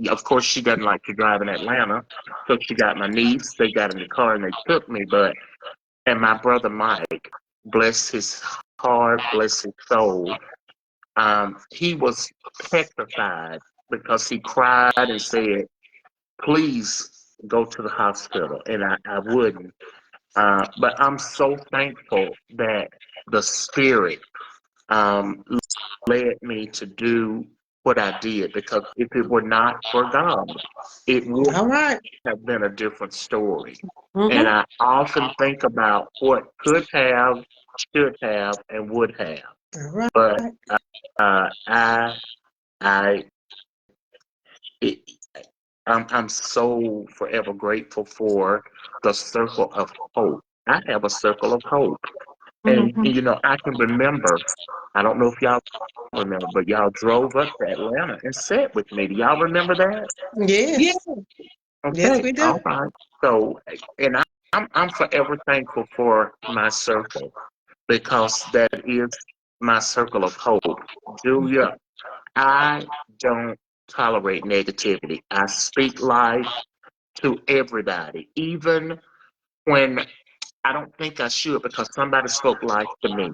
S3: Of course, she doesn't like to drive in Atlanta. So she got my niece. They got in the car and they took me. And my brother Mike, bless his heart, bless his soul, he was petrified because he cried and said, please go to the hospital. And I wouldn't. But I'm so thankful that the Spirit um, led me to do what I did, because if it were not for God, it would
S2: All right.
S3: have been a different story. And
S2: Mm-hmm.
S3: I often think about what could have, should have, and would have.
S2: All right.
S3: But uh, I, I, it, I'm so forever grateful for the circle of hope. I have a circle of hope,
S4: Mm-hmm.
S3: I can remember. I don't know if y'all remember, but y'all drove up to Atlanta and sat with me. Do y'all remember that?
S4: Yeah.
S2: Yes. Yes,
S3: Okay,
S2: we do.
S3: all right. So, and I'm forever thankful for my circle, because that is my circle of hope. Julia, I don't tolerate negativity. I speak life to everybody, even when I don't think I should, because somebody spoke life to me.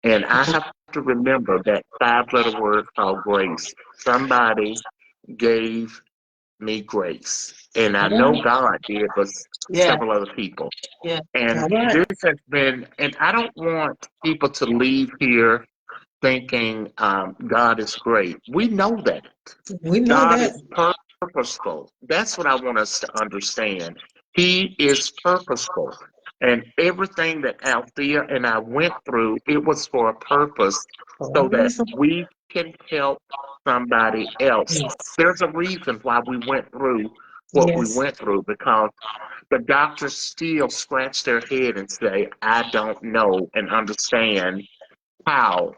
S3: And I have to remember that five-letter word called grace. Somebody gave me grace. And I know God did, but
S4: Yeah.
S3: several other people.
S4: Yeah.
S3: And
S2: All right.
S3: this has been, and I don't want people to leave here thinking God is great. We know that.
S2: We know
S3: God
S2: that.
S3: is purposeful. That's what I want us to understand. He is purposeful. And everything that Althea and I went through, it was for a purpose,
S2: For a
S3: so that
S2: reason.
S3: we can help somebody else. There's a reason why we went through what we
S2: Yes.
S3: went through, because the doctors still scratch their head and say, I don't know and understand how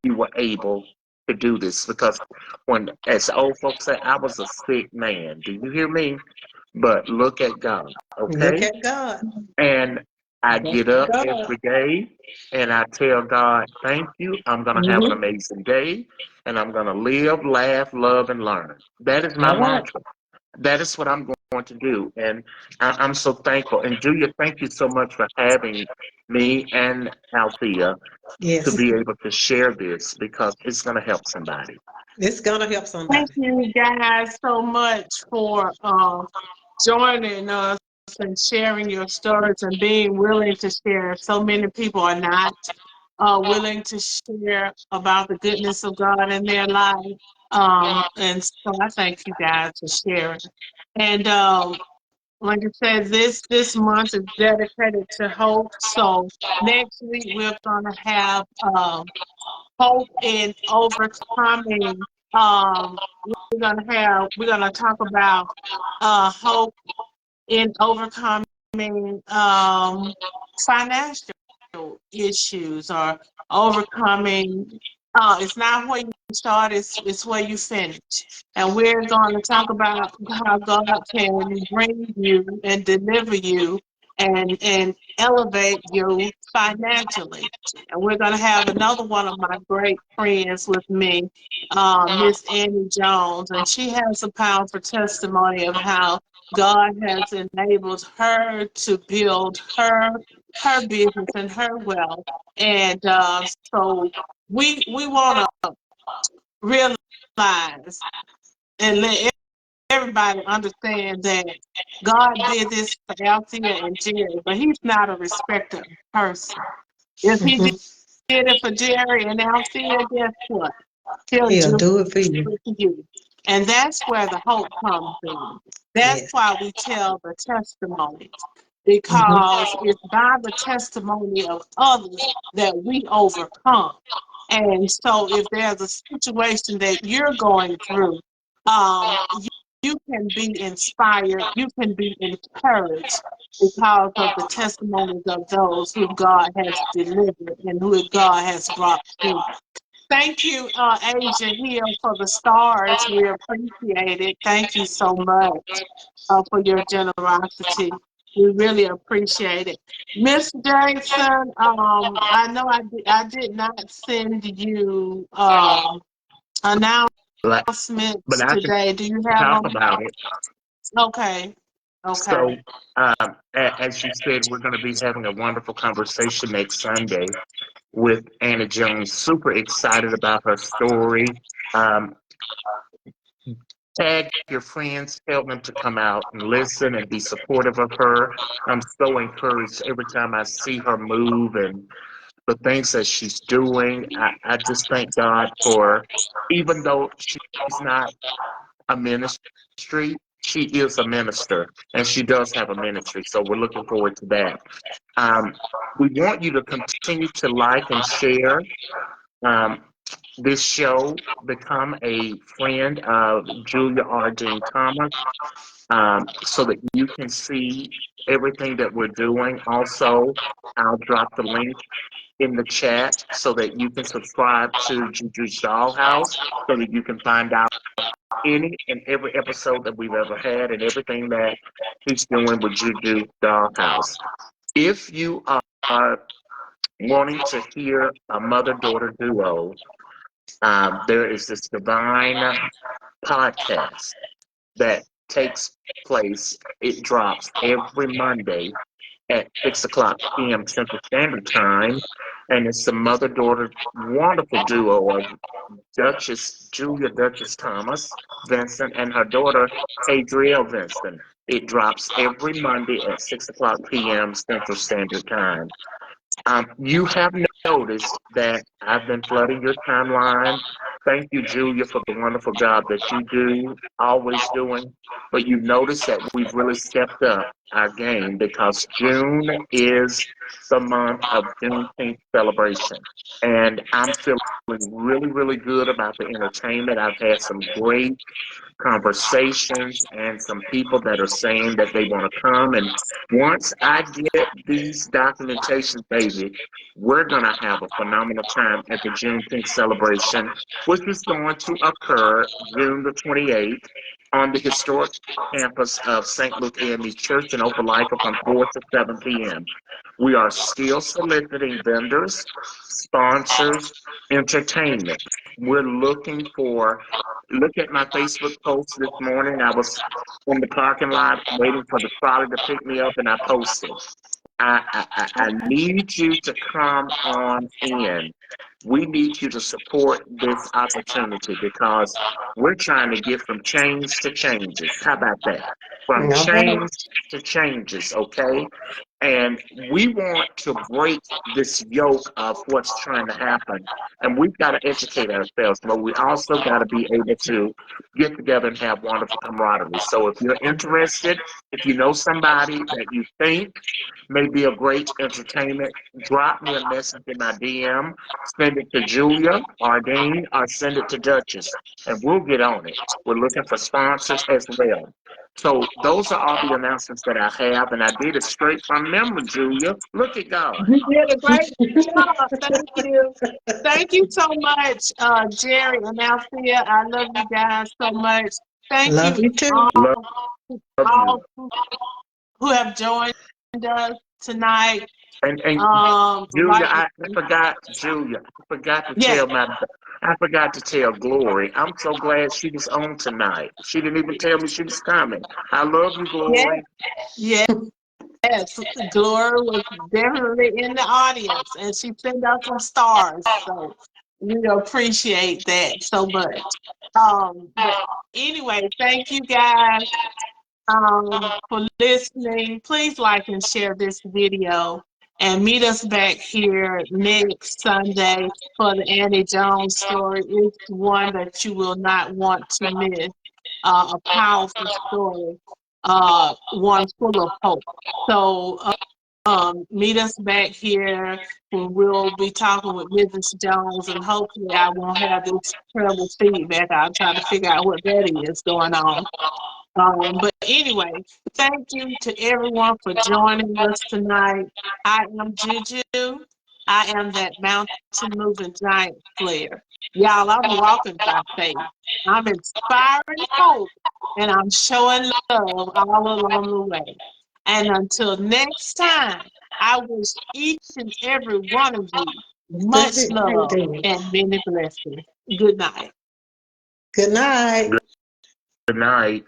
S3: you were able to do this. Because when, as old folks say, I was a sick man. Do you hear me? But look at God,
S2: Look
S3: okay?
S2: at God.
S3: And I
S2: Look
S3: get
S2: at
S3: up
S2: God.
S3: every day and I tell God, thank you. I'm going to have an
S2: Mm-hmm.
S3: amazing day and I'm going to live, laugh, love, and learn. That is my
S2: All right.
S3: mantra. That is what I'm going to do. And I'm so thankful. And Julia, thank you so much for having me and Althea to
S2: Yes.
S3: be able to share this, because it's going to help somebody.
S2: It's gonna help
S4: Thank
S2: somebody.
S4: you guys so much for joining us and sharing your stories and being willing to share. So many people are not willing to share about the goodness of God in their life. And so I thank you guys for sharing. And like I said, this month is dedicated to hope. So next week we're gonna have hope in overcoming. We're gonna talk about hope in overcoming financial issues, or overcoming. It's not where you start; it's where you finish. And we're going to talk about how God can bring you and deliver you and elevate you financially. And we're going to have another one of my great friends with me, Miss Annie Jones, and she has a powerful testimony of how God has enabled her to build her business and her wealth. And so we want to realize and let everybody understand that God did this for Althea and Jerry, but He's not a respecter of person. If He
S2: Mm-hmm.
S4: did it for Jerry and Althea, guess what? He'll
S2: He'll
S4: do
S2: do it for you.
S4: it for you. And that's where the hope comes in. That's
S2: Yes.
S4: why we tell the testimonies,
S2: Mm-hmm.
S4: because it's by the testimony of others that we overcome. And so if there's a situation that you're going through, you can be inspired, you can be encouraged because of the testimonies of those who God has delivered and who God has brought through. Thank you, Asia Hill, for the stars. We appreciate it. Thank you so much for your generosity. We really appreciate it. Miss Jackson, I know I did not send you
S3: But,
S4: announcements
S3: I can
S4: today. Do you have
S3: talk
S4: them?
S3: about it.
S4: Okay.
S3: So,
S4: Okay.
S3: as you said, we're going to be having a wonderful conversation next Sunday with Anna Jones. Super excited about her story. Um, Tag your friends, tell them to come out and listen and be supportive of her. I'm so encouraged every time I see her move and the things that she's doing. I just thank God for, even though she's not a ministry, she is a minister and she does have a ministry. So we're looking forward to that. Um, we want you to continue to like and share um, this show. Become a friend of Julia R. Dean Thomas, so that you can see everything that we're doing. Also, I'll drop the link in the chat so that you can subscribe to Juju's Dollhouse, so that you can find out any and every episode that we've ever had and everything that he's doing with Juju Dollhouse. If you are wanting to hear a mother-daughter duo, there is this divine podcast that takes place. It drops every Monday at 6 o'clock p.m. Central Standard Time, and it's the mother-daughter wonderful duo of Julia Duchess Thomas Vincent and her daughter Adrielle Vincent. It drops every Monday at 6 o'clock p.m. Central Standard Time. You have noticed that I've been flooding your timeline. Thank you, Julia, for the wonderful job that you do, always doing. But you've noticed that we've really stepped up our game because June is the month of Juneteenth celebration. And I'm feeling really, really good about the entertainment. I've had some great conversations and some people that are saying that they want to come. And once I get these documentations, baby, we're going to have a phenomenal time at the Juneteenth celebration, which is going to occur June the 28th on the historic campus of St. Luke AME Church in Opelika from 4 to 7 p.m. We are still soliciting vendors, sponsors, entertainment. We're looking for, look at my Facebook post this morning. I was in the parking lot waiting for the trolley to pick me up, and I posted. I need you to come on in. We need you to support this opportunity because we're trying to get from change to changes. How about that? From
S2: All right.
S3: change to changes, okay? And we want to break this yoke of what's trying to happen. And we've got to educate ourselves, but we also got to be able to get together and have wonderful camaraderie. So if you're interested, if you know somebody that you think may be a great entertainment, drop me a message in my DM, send it to Julia or Dean, or send it to Duchess, and we'll get on it. We're looking for sponsors as well. So those are all the announcements that I have, and I did it straight from memory, Julia. Look at God.
S4: You did a great job. Thank you. Thank you so much, Jerry and Althea. I love you guys so much. Thank
S2: Love
S4: you
S2: you too.
S3: Love, love
S4: all
S3: you.
S4: who have joined us tonight.
S3: And Julia,
S4: Like,
S3: I forgot, Julia,
S4: yes,
S3: I forgot to tell Glory. I'm so glad she was on tonight. She didn't even tell me she was coming. I love you,
S4: yes,
S3: Glory.
S4: yes. Yes, Gloria was definitely in the audience, and she sent out some stars. So we appreciate that so much. But anyway, thank you guys for listening. Please like and share this video, and meet us back here next Sunday for the Annie Jones story. It's one that you will not want to miss. A powerful story, one full of hope. So meet us back here when we'll be talking with Mrs. Jones, and hopefully I won't have this terrible feedback. I'll try to figure out what that is going on. But anyway, thank you to everyone for joining us tonight. I am Juju. I am that mountain moving giant player. Y'all, I'm walking by faith. I'm inspiring hope, and I'm showing love all along the way. And until next time, I wish each and every one of you much love and many blessings. Good night.
S2: Good night.
S3: Good night.